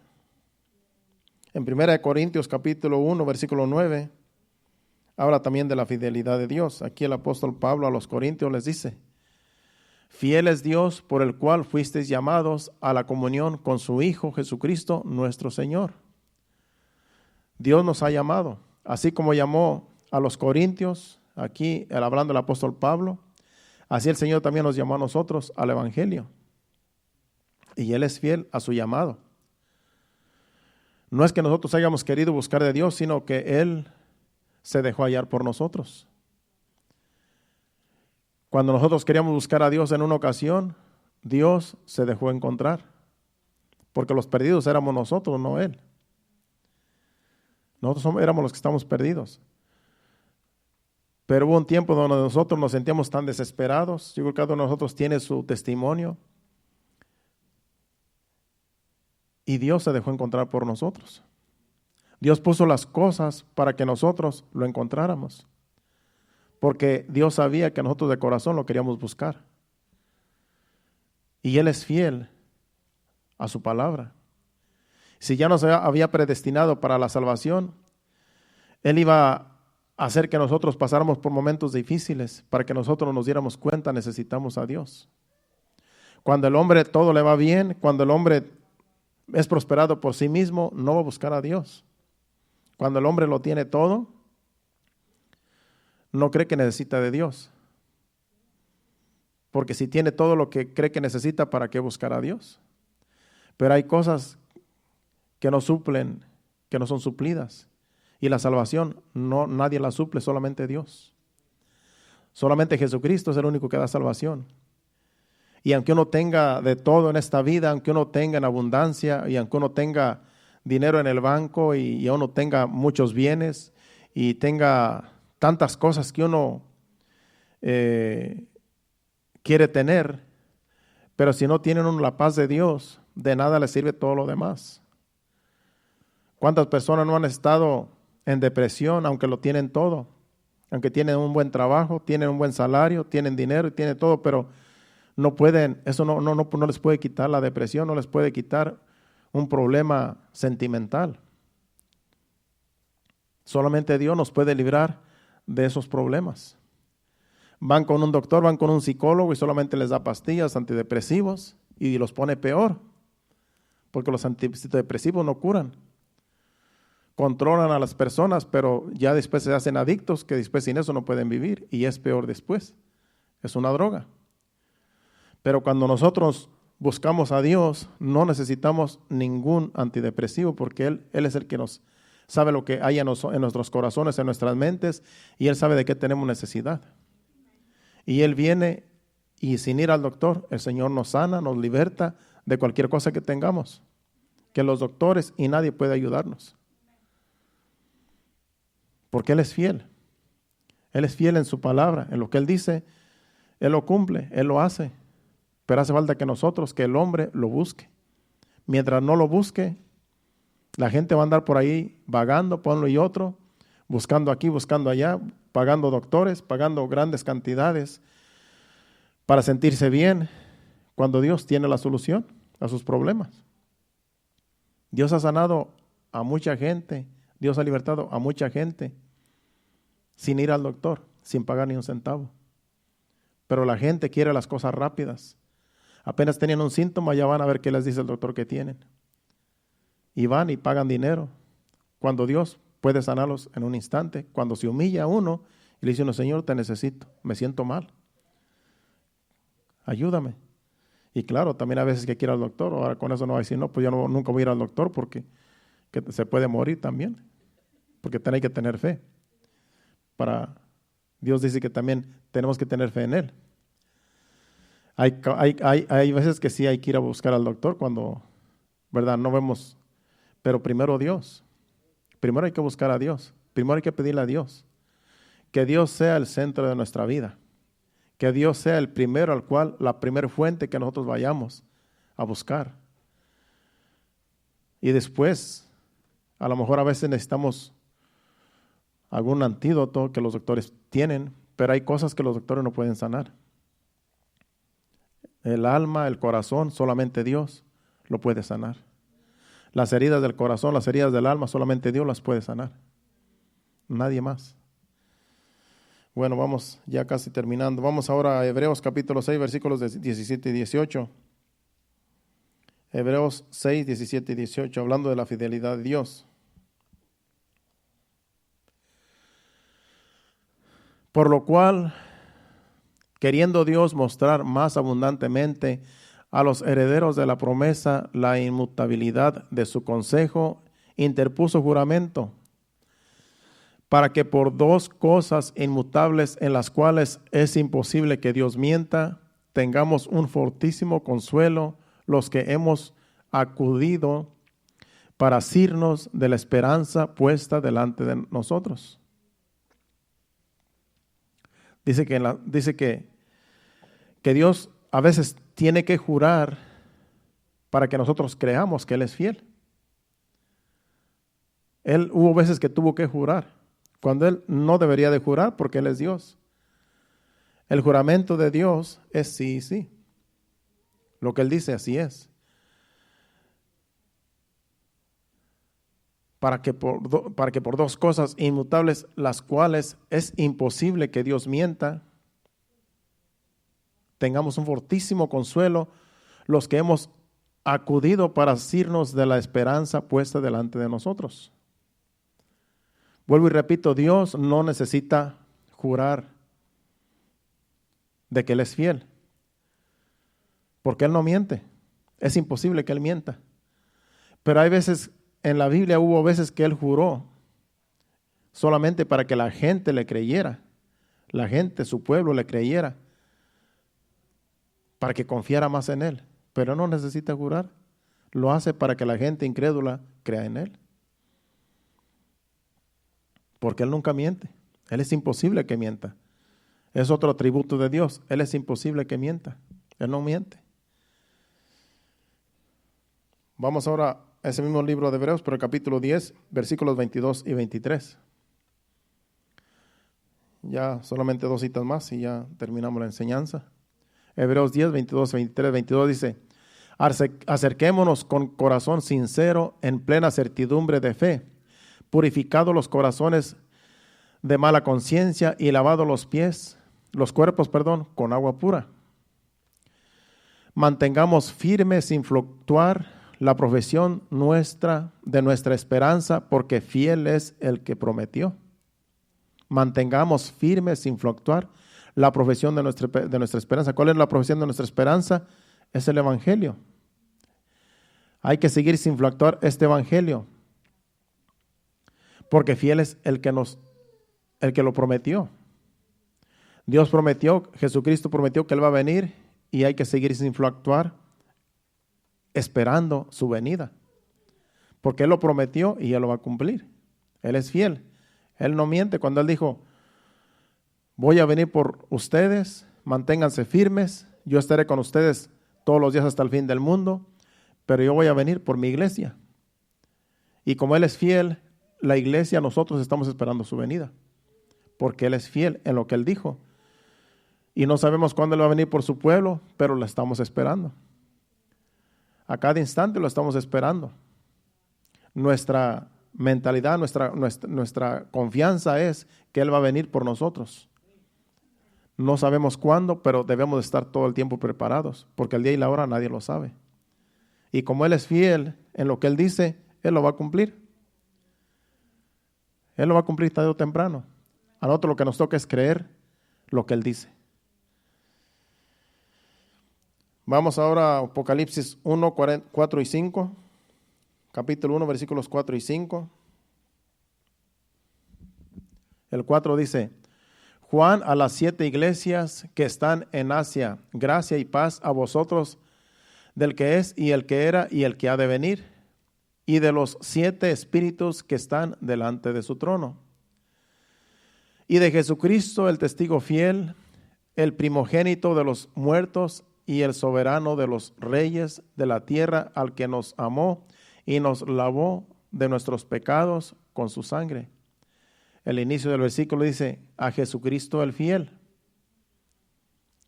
En 1 Corintios capítulo 1, versículo 9, habla también de la fidelidad de Dios. Aquí el apóstol Pablo a los Corintios les dice, fiel es Dios por el cual fuisteis llamados a la comunión con su Hijo Jesucristo nuestro Señor. Dios nos ha llamado, así como llamó a los Corintios, aquí hablando el apóstol Pablo, así el Señor también nos llamó a nosotros al Evangelio. Y Él es fiel a su llamado. No es que nosotros hayamos querido buscar de Dios, sino que Él se dejó hallar por nosotros. Cuando nosotros queríamos buscar a Dios en una ocasión, Dios se dejó encontrar. Porque los perdidos éramos nosotros, no Él. Nosotros éramos los que estamos perdidos. Pero hubo un tiempo donde nosotros nos sentíamos tan desesperados. Yo creo que cada uno de nosotros tiene su testimonio. Y Dios se dejó encontrar por nosotros. Dios puso las cosas para que nosotros lo encontráramos. Porque Dios sabía que nosotros de corazón lo queríamos buscar. Y Él es fiel a su palabra. Si ya nos había predestinado para la salvación, Él iba a hacer que nosotros pasáramos por momentos difíciles para que nosotros nos diéramos cuenta, necesitamos a Dios. Cuando el hombre todo le va bien, cuando el hombre es prosperado por sí mismo, no va a buscar a Dios. Cuando el hombre lo tiene todo, no cree que necesita de Dios. Porque si tiene todo lo que cree que necesita, ¿para qué buscar a Dios? Pero hay cosas que no suplen, que no son suplidas. Y la salvación, nadie la suple, solamente Dios. Solamente Jesucristo es el único que da salvación. Y aunque uno tenga de todo en esta vida, aunque uno tenga en abundancia, y aunque uno tenga dinero en el banco, y uno tenga muchos bienes, y tenga tantas cosas que uno quiere tener, pero si no tienen uno la paz de Dios, de nada les sirve todo lo demás. ¿Cuántas personas no han estado en depresión aunque lo tienen todo? Aunque tienen un buen trabajo, tienen un buen salario, tienen dinero y tienen todo, pero no pueden, eso no les puede quitar la depresión, no les puede quitar un problema sentimental. Solamente Dios nos puede librar de esos problemas. Van con un doctor, van con un psicólogo y solamente les da pastillas, antidepresivos y los pone peor, porque los antidepresivos no curan. Controlan a las personas, pero ya después se hacen adictos, que después sin eso no pueden vivir y es peor después. Es una droga. Pero cuando nosotros buscamos a Dios, no necesitamos ningún antidepresivo, porque Él es el que nos sabe lo que hay en nuestros corazones, en nuestras mentes, y Él sabe de qué tenemos necesidad. Y Él viene y sin ir al doctor, el Señor nos sana, nos liberta de cualquier cosa que tengamos, que los doctores y nadie puede ayudarnos. Porque Él es fiel. Él es fiel en su palabra, en lo que Él dice, Él lo cumple, Él lo hace. Pero hace falta que nosotros, que el hombre lo busque. Mientras no lo busque, la gente va a andar por ahí vagando, por uno y otro, buscando aquí, buscando allá, pagando doctores, pagando grandes cantidades para sentirse bien, cuando Dios tiene la solución a sus problemas. Dios ha sanado a mucha gente, Dios ha libertado a mucha gente sin ir al doctor, sin pagar ni un centavo. Pero la gente quiere las cosas rápidas. Apenas tenían un síntoma, ya van a ver qué les dice el doctor que tienen. Y van y pagan dinero. Cuando Dios puede sanarlos en un instante, cuando se humilla a uno y le dice: Señor, te necesito, me siento mal, ayúdame. Y claro, también a veces que quiere al doctor, ahora con eso no va a decir: no, pues yo nunca voy a ir al doctor porque se puede morir también, porque hay que tener fe. Dios dice que también tenemos que tener fe en Él. Hay veces que sí hay que ir a buscar al doctor cuando, ¿verdad? No vemos, pero primero Dios. Primero hay que buscar a Dios. Primero hay que pedirle a Dios. Que Dios sea el centro de nuestra vida. Que Dios sea el primero al cual, la primera fuente que nosotros vayamos a buscar. Y después, a lo mejor a veces necesitamos algún antídoto que los doctores tienen, pero hay cosas que los doctores no pueden sanar. El alma, el corazón, solamente Dios lo puede sanar. Las heridas del corazón, las heridas del alma, solamente Dios las puede sanar. Nadie más. Bueno, vamos ya casi terminando. Vamos ahora a Hebreos capítulo 6, versículos 17 y 18. Hebreos 6, 17 y 18, hablando de la fidelidad de Dios. Por lo cual, queriendo Dios mostrar más abundantemente a los herederos de la promesa la inmutabilidad de su consejo, interpuso juramento, para que por dos cosas inmutables en las cuales es imposible que Dios mienta, tengamos un fortísimo consuelo los que hemos acudido para asirnos de la esperanza puesta delante de nosotros. Dice que Dios a veces tiene que jurar para que nosotros creamos que Él es fiel. Hubo veces que tuvo que jurar, cuando Él no debería de jurar porque Él es Dios. El juramento de Dios es sí y sí. Lo que Él dice, así es. Para que por dos cosas inmutables, las cuales es imposible que Dios mienta, tengamos un fortísimo consuelo los que hemos acudido para asirnos de la esperanza puesta delante de nosotros. Vuelvo y repito, Dios no necesita jurar de que Él es fiel, porque Él no miente. Es imposible que Él mienta. Pero hay veces, en la Biblia hubo veces que Él juró solamente para que la gente le creyera, la gente, su pueblo le creyera, para que confiara más en Él. Pero no necesita jurar, lo hace para que la gente incrédula crea en Él. Porque Él nunca miente, Él es imposible que mienta. Es otro atributo de Dios, Él es imposible que mienta, Él no miente. Vamos ahora a ese mismo libro de Hebreos, pero el capítulo 10, versículos 22 y 23. Ya solamente dos citas más y ya terminamos la enseñanza. Hebreos 10, 22, 23, 22 dice: Acerquémonos con corazón sincero en plena certidumbre de fe, purificados los corazones de mala conciencia y lavados los cuerpos, con agua pura. Mantengamos firme sin fluctuar la profesión de nuestra esperanza, porque fiel es el que prometió. Mantengamos firme sin fluctuar la profesión de nuestra esperanza. ¿Cuál es la profesión de nuestra esperanza? Es el Evangelio. Hay que seguir sin fluctuar este Evangelio, porque fiel es el que lo prometió. Dios prometió, Jesucristo prometió que Él va a venir, y hay que seguir sin fluctuar esperando su venida, porque Él lo prometió y Él lo va a cumplir. Él es fiel. Él no miente cuando Él dijo: voy a venir por ustedes, manténganse firmes, yo estaré con ustedes todos los días hasta el fin del mundo, pero yo voy a venir por mi iglesia. Y como Él es fiel, la iglesia, nosotros estamos esperando su venida, porque Él es fiel en lo que Él dijo. Y no sabemos cuándo Él va a venir por su pueblo, pero lo estamos esperando. A cada instante lo estamos esperando. Nuestra mentalidad, nuestra confianza es que Él va a venir por nosotros. No sabemos cuándo, pero debemos estar todo el tiempo preparados, porque el día y la hora nadie lo sabe. Y como Él es fiel en lo que Él dice, Él lo va a cumplir. Él lo va a cumplir tarde o temprano. A nosotros lo que nos toca es creer lo que Él dice. Vamos ahora a Apocalipsis 1, 4 y 5. Capítulo 1, versículos 4 y 5. El 4 dice: Juan, a las 7 iglesias que están en Asia, gracia y paz a vosotros, del que es y el que era y el que ha de venir, y de los 7 espíritus que están delante de su trono, y de Jesucristo, el testigo fiel, el primogénito de los muertos y el soberano de los reyes de la tierra, al que nos amó y nos lavó de nuestros pecados con su sangre. El inicio del versículo dice: a Jesucristo el fiel.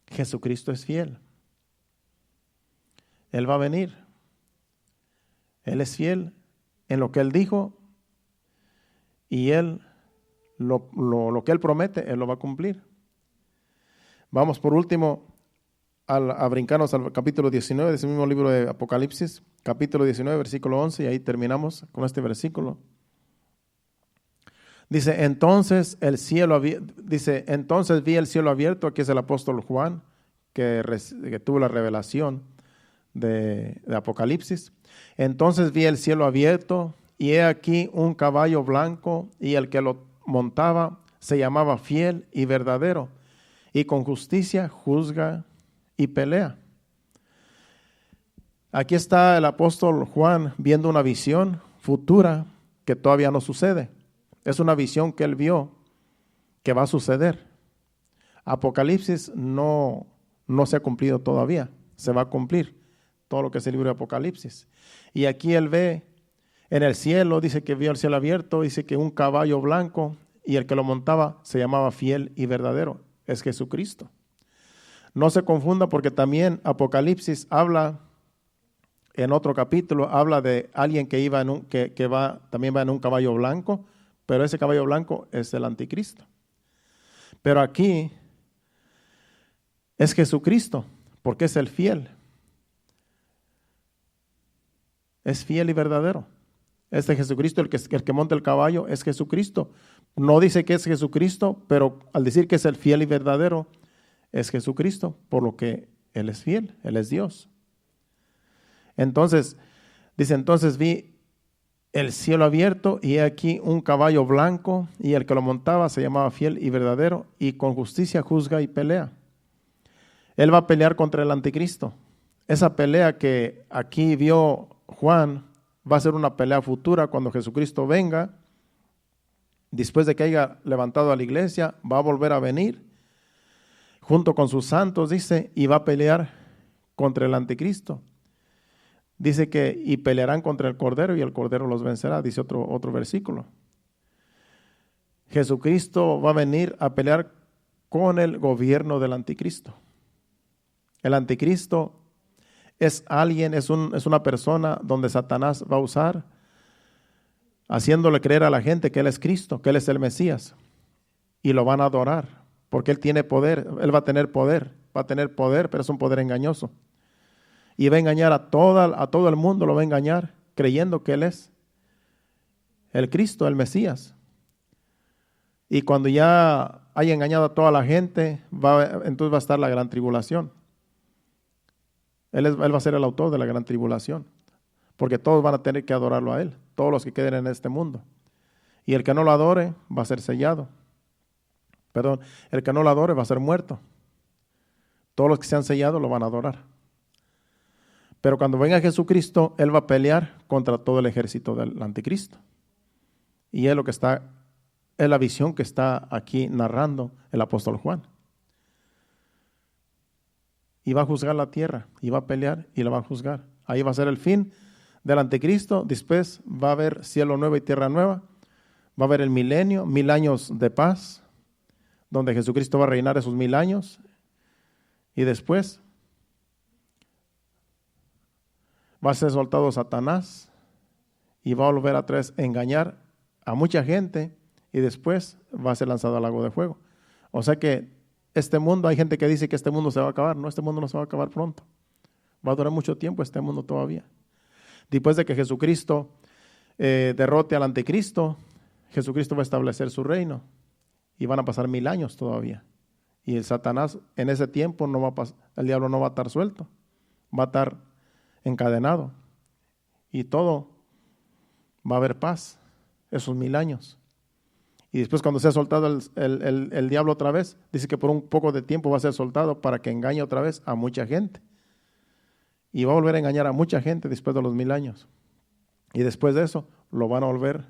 Jesucristo es fiel. Él va a venir. Él es fiel en lo que Él dijo, y Él lo que Él promete, Él lo va a cumplir. Vamos por último a brincarnos al capítulo 19 de ese mismo libro de Apocalipsis, capítulo 19, versículo 11, y ahí terminamos con este versículo. Dice: entonces vi el cielo abierto. Aquí es el apóstol Juan que tuvo la revelación de Apocalipsis. Entonces vi el cielo abierto, y he aquí un caballo blanco, y el que lo montaba se llamaba Fiel y Verdadero, y con justicia juzga y pelea. Aquí está el apóstol Juan viendo una visión futura que todavía no sucede. Es una visión que él vio que va a suceder. Apocalipsis no se ha cumplido todavía, se va a cumplir todo lo que es el libro de Apocalipsis. Y aquí él ve en el cielo, dice que vio el cielo abierto, dice que un caballo blanco, y el que lo montaba se llamaba Fiel y Verdadero, es Jesucristo. No se confunda, porque también Apocalipsis habla, en otro capítulo, habla de alguien que también va en un caballo blanco, pero ese caballo blanco es el anticristo. Pero aquí es Jesucristo, porque es el fiel. Es fiel y verdadero. Este Jesucristo, el que monta el caballo, es Jesucristo. No dice que es Jesucristo, pero al decir que es el fiel y verdadero, es Jesucristo, por lo que Él es fiel, Él es Dios. Entonces, dice: entonces vi el cielo abierto, y he aquí un caballo blanco, y el que lo montaba se llamaba Fiel y Verdadero, y con justicia juzga y pelea. Él va a pelear contra el anticristo. Esa pelea que aquí vio Juan va a ser una pelea futura cuando Jesucristo venga. Después de que haya levantado a la iglesia, va a volver a venir junto con sus santos, dice, y va a pelear contra el anticristo. Dice que y pelearán contra el Cordero, y el Cordero los vencerá, dice otro versículo. Jesucristo va a venir a pelear con el gobierno del anticristo. El anticristo es alguien, es una persona donde Satanás va a usar, haciéndole creer a la gente que Él es Cristo, que Él es el Mesías, y lo van a adorar, porque Él tiene poder, Él va a tener poder, pero es un poder engañoso. Y va a engañar a todo el mundo, lo va a engañar, creyendo que Él es el Cristo, el Mesías. Y cuando ya haya engañado a toda la gente, entonces va a estar la gran tribulación. Él va a ser el autor de la gran tribulación, porque todos van a tener que adorarlo a Él, todos los que queden en este mundo. Y el que no lo adore va a ser sellado. El que no lo adore va a ser muerto. Todos los que se han sellado lo van a adorar. Pero cuando venga Jesucristo, Él va a pelear contra todo el ejército del anticristo. Y es la visión que está aquí narrando el apóstol Juan. Y va a juzgar la tierra, y va a pelear, y la va a juzgar. Ahí va a ser el fin del anticristo. Después va a haber cielo nuevo y tierra nueva. Va a haber el milenio, 1000 años de paz, donde Jesucristo va a reinar esos 1000 años. Y después va a ser soltado Satanás y va a volver a engañar a mucha gente, y después va a ser lanzado al lago de fuego. O sea que este mundo, hay gente que dice que este mundo se va a acabar. No, este mundo no se va a acabar pronto. Va a durar mucho tiempo este mundo todavía. Después de que Jesucristo derrote al anticristo, Jesucristo va a establecer su reino y van a pasar 1000 años todavía. Y el Satanás en ese tiempo el diablo no va a estar suelto, va a estar encadenado y todo va a haber paz esos 1000 años. Y después, cuando sea soltado el diablo otra vez, dice que por un poco de tiempo va a ser soltado para que engañe otra vez a mucha gente. Y va a volver a engañar a mucha gente después de los 1000 años. Y después de eso, lo van a volver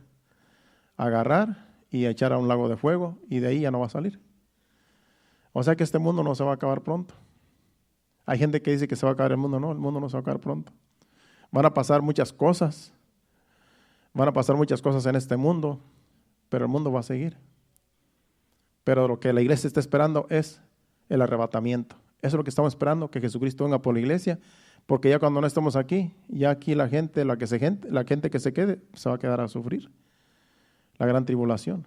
a agarrar y a echar a un lago de fuego, y de ahí ya no va a salir. O sea que este mundo no se va a acabar pronto. Hay gente que dice que se va a acabar el mundo. No, el mundo no se va a acabar pronto. Van a pasar muchas cosas. Van a pasar muchas cosas en este mundo, pero el mundo va a seguir. Pero lo que la iglesia está esperando es el arrebatamiento. Eso es lo que estamos esperando, que Jesucristo venga por la iglesia, porque ya cuando no estemos aquí, ya aquí la gente que se quede, se va a quedar a sufrir la gran tribulación.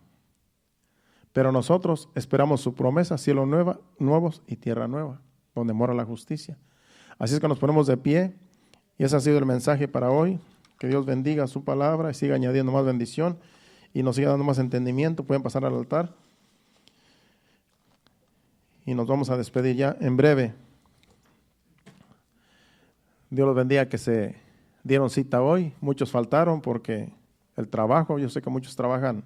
Pero nosotros esperamos su promesa, cielo nuevos y tierra nueva, donde mora la justicia. Así es que nos ponemos de pie, y ese ha sido el mensaje para hoy. Que Dios bendiga su palabra y siga añadiendo más bendición y nos siga dando más entendimiento. Pueden pasar al altar y nos vamos a despedir ya en breve. Dios los bendiga que se dieron cita hoy. Muchos faltaron porque el trabajo, yo sé que muchos trabajan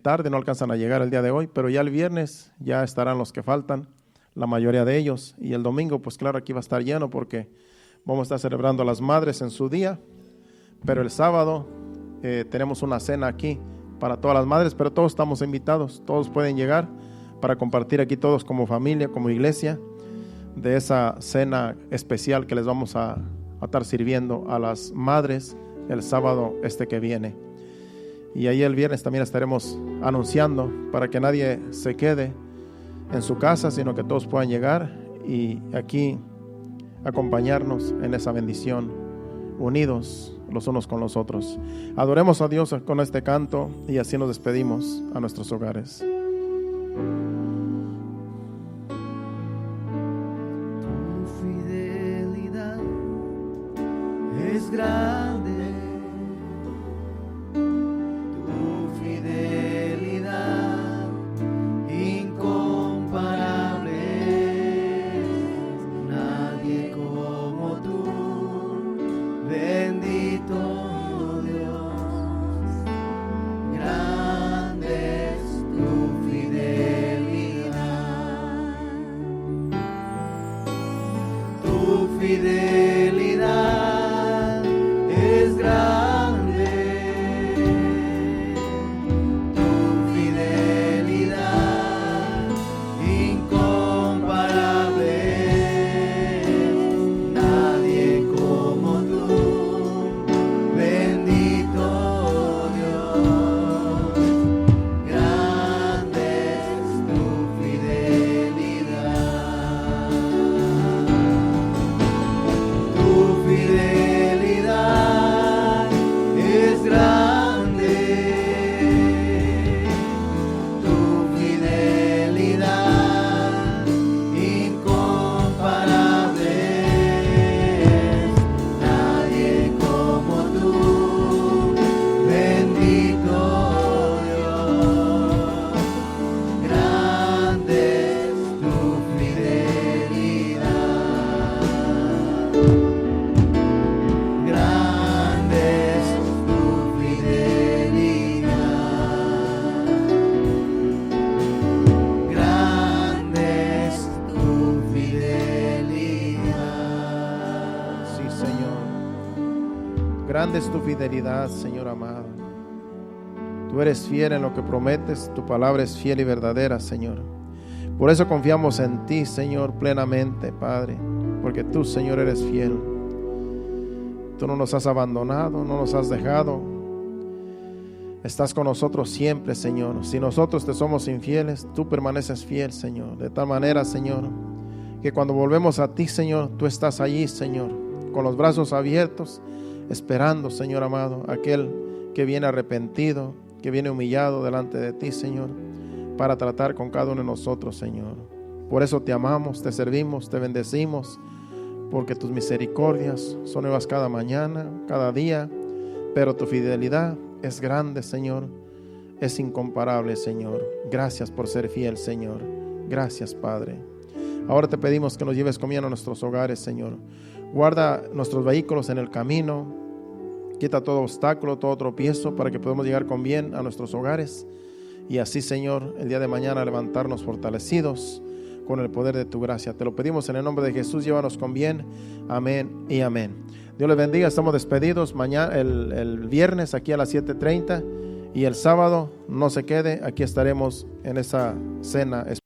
tarde, no alcanzan a llegar el día de hoy, pero ya el viernes ya estarán los que faltan, la mayoría de ellos. Y el domingo, pues claro, aquí va a estar lleno porque vamos a estar celebrando a las madres en su día. Pero el sábado tenemos una cena aquí para todas las madres, pero todos estamos invitados, todos pueden llegar para compartir aquí todos como familia, como iglesia, de esa cena especial que les vamos a estar sirviendo a las madres el sábado que viene. Y ahí el viernes también estaremos anunciando para que nadie se quede en su casa, sino que todos puedan llegar y aquí acompañarnos en esa bendición, unidos los unos con los otros. Adoremos a Dios con este canto y así nos despedimos a nuestros hogares. Tu fidelidad es grande, tu fidelidad incomparable, nadie como tú, bendito Dios, grande es tu fidelidad. grande es tu fidelidad, Señor amado. Tú eres fiel en lo que prometes, tu palabra es fiel y verdadera, Señor. Por eso confiamos en ti, Señor, plenamente, Padre, porque tú, Señor, eres fiel. Tú no nos has abandonado, no nos has dejado. Estás con nosotros siempre, Señor. Si nosotros te somos infieles, tú permaneces fiel, Señor. De tal manera, Señor, que cuando volvemos a ti, Señor, tú estás allí, Señor, con los brazos abiertos, esperando, Señor amado, aquel que viene arrepentido, que viene humillado delante de ti, Señor, para tratar con cada uno de nosotros, Señor. Por eso te amamos, te servimos, te bendecimos, porque tus misericordias son nuevas cada mañana, cada día, pero tu fidelidad es grande, Señor, es incomparable, Señor. Gracias por ser fiel, Señor. Gracias, Padre. Ahora te pedimos que nos lleves con bien a nuestros hogares, Señor. Guarda nuestros vehículos en el camino. Quita todo obstáculo, todo tropiezo, para que podamos llegar con bien a nuestros hogares. Y así, Señor, el día de mañana levantarnos fortalecidos con el poder de tu gracia. Te lo pedimos en el nombre de Jesús. Llévanos con bien. Amén y amén. Dios les bendiga. Estamos despedidos mañana, el viernes aquí a las 7:30. Y el sábado, no se quede. Aquí estaremos en esa cena especial.